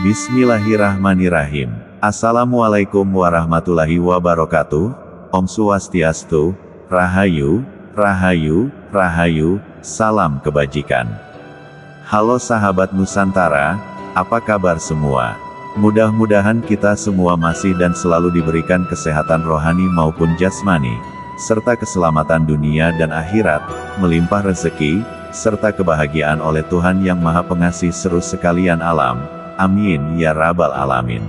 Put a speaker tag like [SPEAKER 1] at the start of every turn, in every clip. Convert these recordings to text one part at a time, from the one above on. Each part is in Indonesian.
[SPEAKER 1] Bismillahirrahmanirrahim. Assalamualaikum warahmatullahi wabarakatuh. Om Swastiastu, Rahayu, Rahayu, Rahayu, salam kebajikan. Halo sahabat Nusantara, apa kabar semua? Mudah-mudahan kita semua masih dan selalu diberikan kesehatan rohani maupun jasmani, serta keselamatan dunia dan akhirat, melimpah rezeki, serta kebahagiaan oleh Tuhan yang Maha Pengasih seru sekalian alam. Amin ya Rabbal Alamin.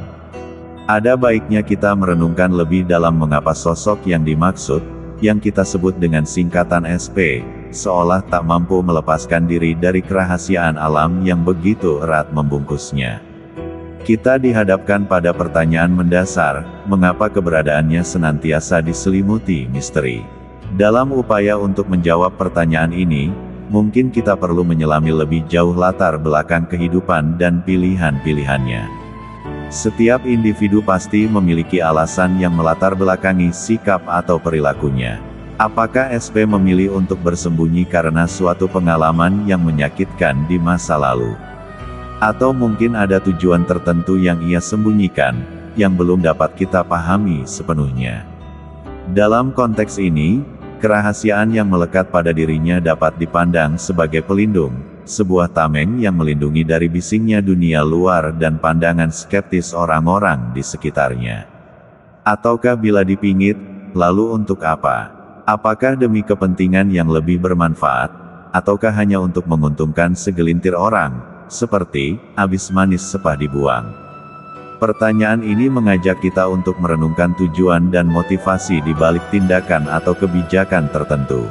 [SPEAKER 1] Ada baiknya kita merenungkan lebih dalam mengapa sosok yang dimaksud, yang kita sebut dengan singkatan SP, seolah tak mampu melepaskan diri dari kerahasiaan alam yang begitu erat membungkusnya. Kita dihadapkan pada pertanyaan mendasar, mengapa keberadaannya senantiasa diselimuti misteri. Dalam upaya untuk menjawab pertanyaan ini, mungkin kita perlu menyelami lebih jauh latar belakang kehidupan dan pilihan-pilihannya. Setiap individu pasti memiliki alasan yang melatar belakangi sikap atau perilakunya. Apakah SP memilih untuk bersembunyi karena suatu pengalaman yang menyakitkan di masa lalu? Atau mungkin ada tujuan tertentu yang ia sembunyikan, yang belum dapat kita pahami sepenuhnya. Dalam konteks ini, kerahasiaan yang melekat pada dirinya dapat dipandang sebagai pelindung, sebuah tameng yang melindungi dari bisingnya dunia luar dan pandangan skeptis orang-orang di sekitarnya. Ataukah bila dipingit, lalu untuk apa? Apakah demi kepentingan yang lebih bermanfaat, ataukah hanya untuk menguntungkan segelintir orang, seperti habis manis sepah dibuang? Pertanyaan ini mengajak kita untuk merenungkan tujuan dan motivasi di balik tindakan atau kebijakan tertentu.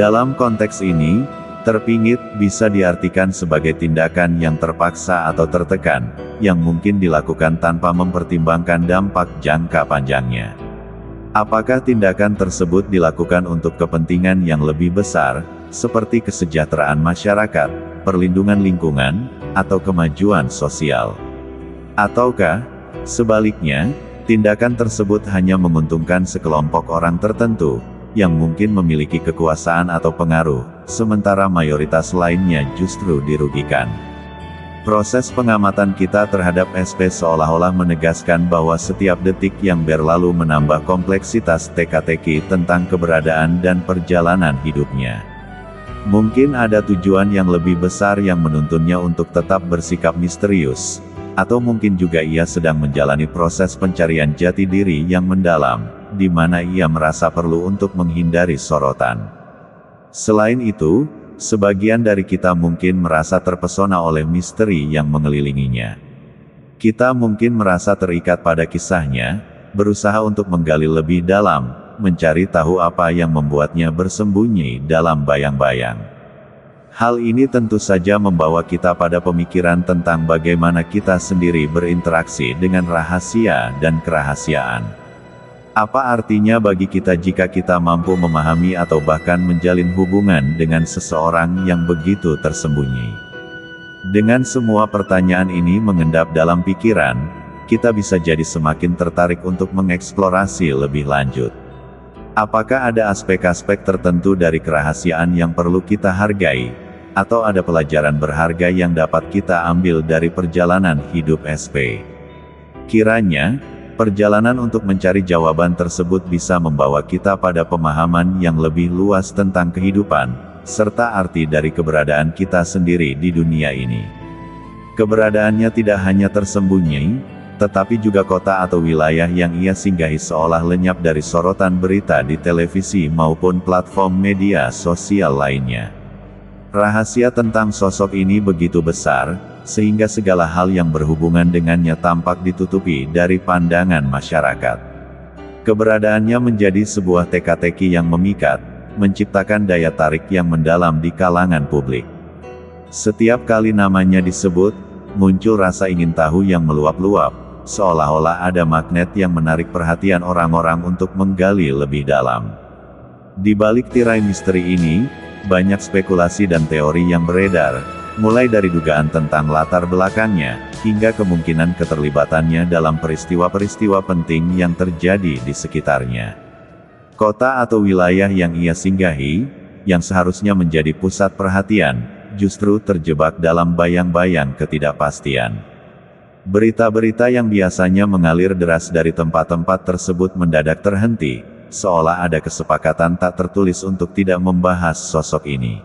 [SPEAKER 1] Dalam konteks ini, terpingit bisa diartikan sebagai tindakan yang terpaksa atau tertekan, yang mungkin dilakukan tanpa mempertimbangkan dampak jangka panjangnya. Apakah tindakan tersebut dilakukan untuk kepentingan yang lebih besar, seperti kesejahteraan masyarakat, perlindungan lingkungan, atau kemajuan sosial? Ataukah, sebaliknya, tindakan tersebut hanya menguntungkan sekelompok orang tertentu, yang mungkin memiliki kekuasaan atau pengaruh, sementara mayoritas lainnya justru dirugikan? Proses pengamatan kita terhadap SP seolah-olah menegaskan bahwa setiap detik yang berlalu menambah kompleksitas teka-teki tentang keberadaan dan perjalanan hidupnya. Mungkin ada tujuan yang lebih besar yang menuntunnya untuk tetap bersikap misterius. Atau mungkin juga ia sedang menjalani proses pencarian jati diri yang mendalam, di mana ia merasa perlu untuk menghindari sorotan. Selain itu, sebagian dari kita mungkin merasa terpesona oleh misteri yang mengelilinginya. Kita mungkin merasa terikat pada kisahnya, berusaha untuk menggali lebih dalam, mencari tahu apa yang membuatnya bersembunyi dalam bayang-bayang. Hal ini tentu saja membawa kita pada pemikiran tentang bagaimana kita sendiri berinteraksi dengan rahasia dan kerahasiaan. Apa artinya bagi kita jika kita mampu memahami atau bahkan menjalin hubungan dengan seseorang yang begitu tersembunyi? Dengan semua pertanyaan ini mengendap dalam pikiran, kita bisa jadi semakin tertarik untuk mengeksplorasi lebih lanjut. Apakah ada aspek-aspek tertentu dari kerahasiaan yang perlu kita hargai, atau ada pelajaran berharga yang dapat kita ambil dari perjalanan hidup SP? Kiranya, perjalanan untuk mencari jawaban tersebut bisa membawa kita pada pemahaman yang lebih luas tentang kehidupan, serta arti dari keberadaan kita sendiri di dunia ini. Keberadaannya tidak hanya tersembunyi, tetapi juga kota atau wilayah yang ia singgahi seolah lenyap dari sorotan berita di televisi maupun platform media sosial lainnya. Rahasia tentang sosok ini begitu besar, sehingga segala hal yang berhubungan dengannya tampak ditutupi dari pandangan masyarakat. Keberadaannya menjadi sebuah teka-teki yang memikat, menciptakan daya tarik yang mendalam di kalangan publik. Setiap kali namanya disebut, muncul rasa ingin tahu yang meluap-luap, seolah-olah ada magnet yang menarik perhatian orang-orang untuk menggali lebih dalam. Di balik tirai misteri ini, banyak spekulasi dan teori yang beredar, mulai dari dugaan tentang latar belakangnya, hingga kemungkinan keterlibatannya dalam peristiwa-peristiwa penting yang terjadi di sekitarnya. Kota atau wilayah yang ia singgahi, yang seharusnya menjadi pusat perhatian, justru terjebak dalam bayang-bayang ketidakpastian. Berita-berita yang biasanya mengalir deras dari tempat-tempat tersebut mendadak terhenti, seolah ada kesepakatan tak tertulis untuk tidak membahas sosok ini.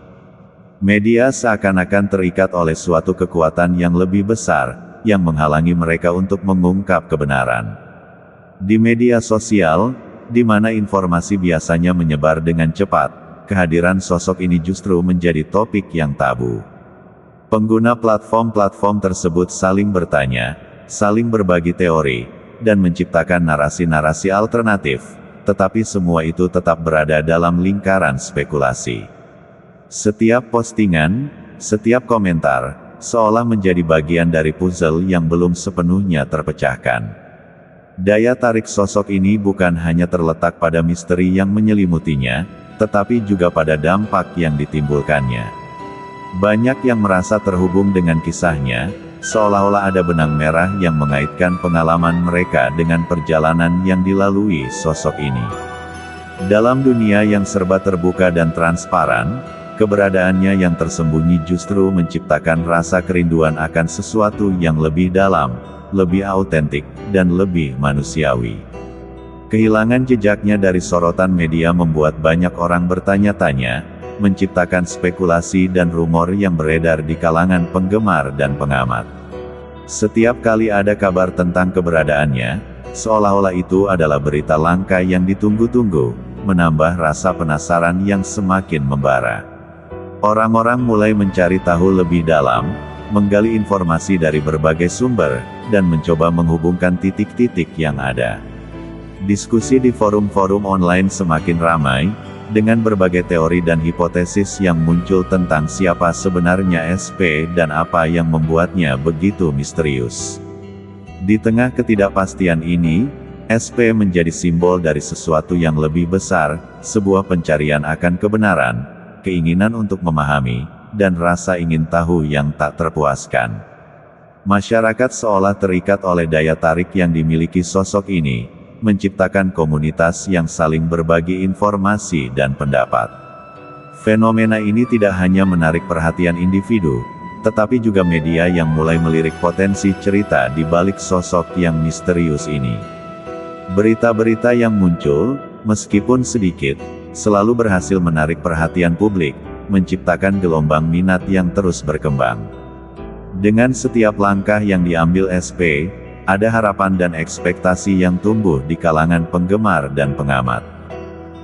[SPEAKER 1] Media seakan-akan terikat oleh suatu kekuatan yang lebih besar, yang menghalangi mereka untuk mengungkap kebenaran. Di media sosial, di mana informasi biasanya menyebar dengan cepat, kehadiran sosok ini justru menjadi topik yang tabu. Pengguna platform-platform tersebut saling bertanya, saling berbagi teori, dan menciptakan narasi-narasi alternatif, tetapi semua itu tetap berada dalam lingkaran spekulasi. Setiap postingan, setiap komentar, seolah menjadi bagian dari puzzle yang belum sepenuhnya terpecahkan. Daya tarik sosok ini bukan hanya terletak pada misteri yang menyelimutinya, tetapi juga pada dampak yang ditimbulkannya. Banyak yang merasa terhubung dengan kisahnya, seolah-olah ada benang merah yang mengaitkan pengalaman mereka dengan perjalanan yang dilalui sosok ini. Dalam dunia yang serba terbuka dan transparan, keberadaannya yang tersembunyi justru menciptakan rasa kerinduan akan sesuatu yang lebih dalam, lebih autentik, dan lebih manusiawi. Kehilangan jejaknya dari sorotan media membuat banyak orang bertanya-tanya, menciptakan spekulasi dan rumor yang beredar di kalangan penggemar dan pengamat. Setiap kali ada kabar tentang keberadaannya, seolah-olah itu adalah berita langka yang ditunggu-tunggu, menambah rasa penasaran yang semakin membara. Orang-orang mulai mencari tahu lebih dalam, menggali informasi dari berbagai sumber, dan mencoba menghubungkan titik-titik yang ada. Diskusi di forum-forum online semakin ramai, dengan berbagai teori dan hipotesis yang muncul tentang siapa sebenarnya SP dan apa yang membuatnya begitu misterius. Di tengah ketidakpastian ini, SP menjadi simbol dari sesuatu yang lebih besar, sebuah pencarian akan kebenaran, keinginan untuk memahami, dan rasa ingin tahu yang tak terpuaskan. Masyarakat seolah terikat oleh daya tarik yang dimiliki sosok ini, menciptakan komunitas yang saling berbagi informasi dan pendapat. Fenomena ini tidak hanya menarik perhatian individu, tetapi juga media yang mulai melirik potensi cerita di balik sosok yang misterius ini. Berita-berita yang muncul, meskipun sedikit, selalu berhasil menarik perhatian publik, menciptakan gelombang minat yang terus berkembang. Dengan setiap langkah yang diambil SP, ada harapan dan ekspektasi yang tumbuh di kalangan penggemar dan pengamat.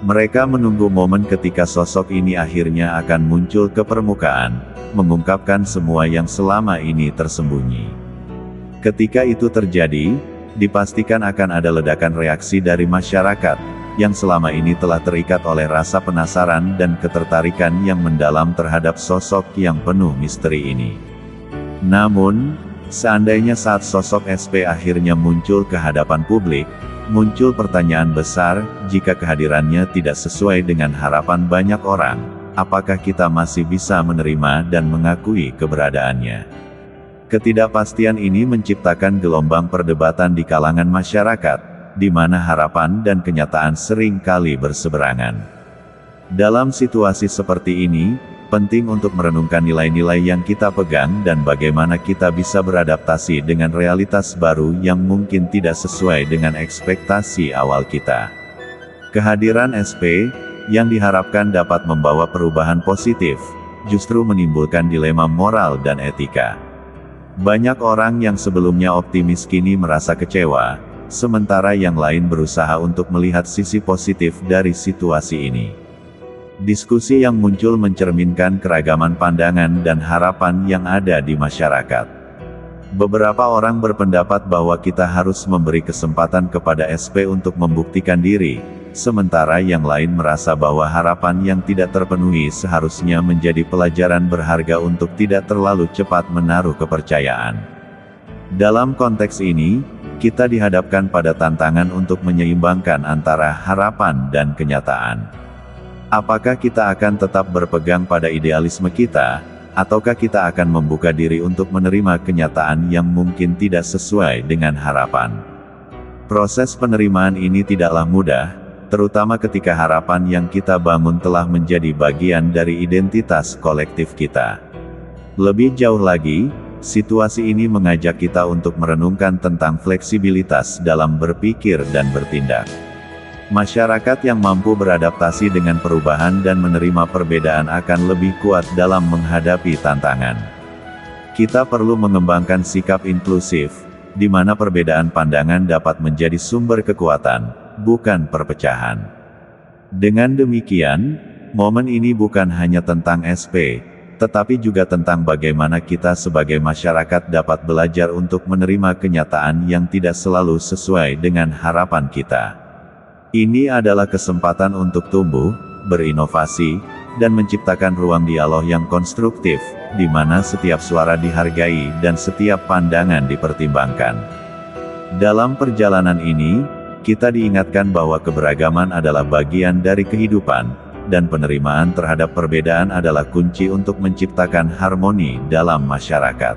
[SPEAKER 1] Mereka menunggu momen ketika sosok ini akhirnya akan muncul ke permukaan, mengungkapkan semua yang selama ini tersembunyi. Ketika itu terjadi, dipastikan akan ada ledakan reaksi dari masyarakat, yang selama ini telah terikat oleh rasa penasaran dan ketertarikan yang mendalam terhadap sosok yang penuh misteri ini. Namun, seandainya saat sosok SP akhirnya muncul ke hadapan publik, muncul pertanyaan besar, jika kehadirannya tidak sesuai dengan harapan banyak orang, apakah kita masih bisa menerima dan mengakui keberadaannya? Ketidakpastian ini menciptakan gelombang perdebatan di kalangan masyarakat, di mana harapan dan kenyataan sering kali berseberangan. Dalam situasi seperti ini, penting untuk merenungkan nilai-nilai yang kita pegang dan bagaimana kita bisa beradaptasi dengan realitas baru yang mungkin tidak sesuai dengan ekspektasi awal kita. Kehadiran SP, yang diharapkan dapat membawa perubahan positif, justru menimbulkan dilema moral dan etika. Banyak orang yang sebelumnya optimis kini merasa kecewa, sementara yang lain berusaha untuk melihat sisi positif dari situasi ini. Diskusi yang muncul mencerminkan keragaman pandangan dan harapan yang ada di masyarakat. Beberapa orang berpendapat bahwa kita harus memberi kesempatan kepada SP untuk membuktikan diri, sementara yang lain merasa bahwa harapan yang tidak terpenuhi seharusnya menjadi pelajaran berharga untuk tidak terlalu cepat menaruh kepercayaan. Dalam konteks ini, kita dihadapkan pada tantangan untuk menyeimbangkan antara harapan dan kenyataan. Apakah kita akan tetap berpegang pada idealisme kita, ataukah kita akan membuka diri untuk menerima kenyataan yang mungkin tidak sesuai dengan harapan? Proses penerimaan ini tidaklah mudah, terutama ketika harapan yang kita bangun telah menjadi bagian dari identitas kolektif kita. Lebih jauh lagi, situasi ini mengajak kita untuk merenungkan tentang fleksibilitas dalam berpikir dan bertindak. Masyarakat yang mampu beradaptasi dengan perubahan dan menerima perbedaan akan lebih kuat dalam menghadapi tantangan. Kita perlu mengembangkan sikap inklusif, di mana perbedaan pandangan dapat menjadi sumber kekuatan, bukan perpecahan. Dengan demikian, momen ini bukan hanya tentang SP, tetapi juga tentang bagaimana kita sebagai masyarakat dapat belajar untuk menerima kenyataan yang tidak selalu sesuai dengan harapan kita. Ini adalah kesempatan untuk tumbuh, berinovasi, dan menciptakan ruang dialog yang konstruktif, di mana setiap suara dihargai dan setiap pandangan dipertimbangkan. Dalam perjalanan ini, kita diingatkan bahwa keberagaman adalah bagian dari kehidupan, dan penerimaan terhadap perbedaan adalah kunci untuk menciptakan harmoni dalam masyarakat.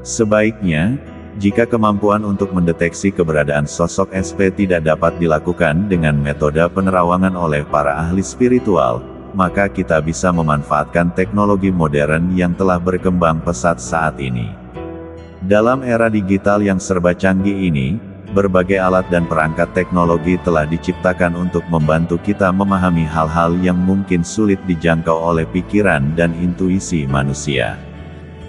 [SPEAKER 1] Sebaiknya, jika kemampuan untuk mendeteksi keberadaan sosok SP tidak dapat dilakukan dengan metode penerawangan oleh para ahli spiritual, maka kita bisa memanfaatkan teknologi modern yang telah berkembang pesat saat ini. Dalam era digital yang serba canggih ini, berbagai alat dan perangkat teknologi telah diciptakan untuk membantu kita memahami hal-hal yang mungkin sulit dijangkau oleh pikiran dan intuisi manusia.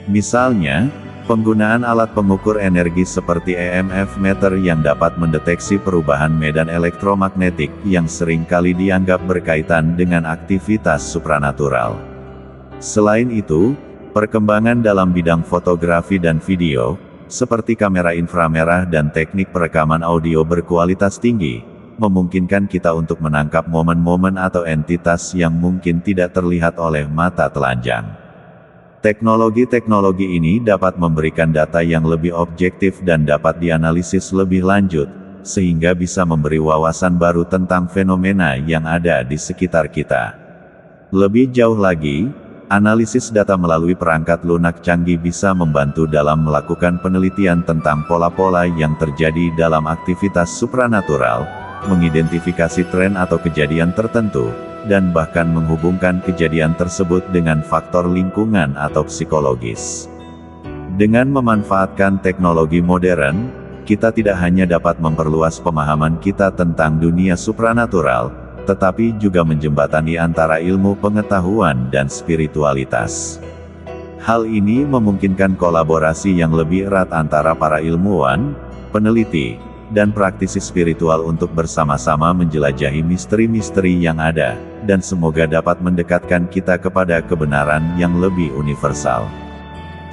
[SPEAKER 1] Misalnya, penggunaan alat pengukur energi seperti EMF meter yang dapat mendeteksi perubahan medan elektromagnetik yang sering kali dianggap berkaitan dengan aktivitas supranatural. Selain itu, perkembangan dalam bidang fotografi dan video, seperti kamera inframerah dan teknik perekaman audio berkualitas tinggi, memungkinkan kita untuk menangkap momen-momen atau entitas yang mungkin tidak terlihat oleh mata telanjang. Teknologi-teknologi ini dapat memberikan data yang lebih objektif dan dapat dianalisis lebih lanjut, sehingga bisa memberi wawasan baru tentang fenomena yang ada di sekitar kita. Lebih jauh lagi, analisis data melalui perangkat lunak canggih bisa membantu dalam melakukan penelitian tentang pola-pola yang terjadi dalam aktivitas supranatural, mengidentifikasi tren atau kejadian tertentu, dan bahkan menghubungkan kejadian tersebut dengan faktor lingkungan atau psikologis. Dengan memanfaatkan teknologi modern, kita tidak hanya dapat memperluas pemahaman kita tentang dunia supranatural, tetapi juga menjembatani antara ilmu pengetahuan dan spiritualitas. Hal ini memungkinkan kolaborasi yang lebih erat antara para ilmuwan, peneliti, dan praktisi spiritual untuk bersama-sama menjelajahi misteri-misteri yang ada, dan semoga dapat mendekatkan kita kepada kebenaran yang lebih universal.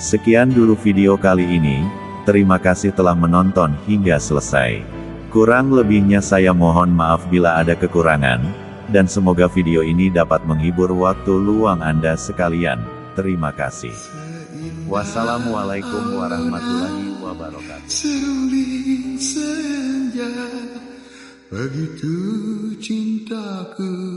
[SPEAKER 1] Sekian dulu video kali ini, terima kasih telah menonton hingga selesai. Kurang lebihnya saya mohon maaf bila ada kekurangan, dan semoga video ini dapat menghibur waktu luang Anda sekalian. Terima kasih. Wassalamualaikum warahmatullahi wabarakatuh.
[SPEAKER 2] Seruling senja, begitu cintaku.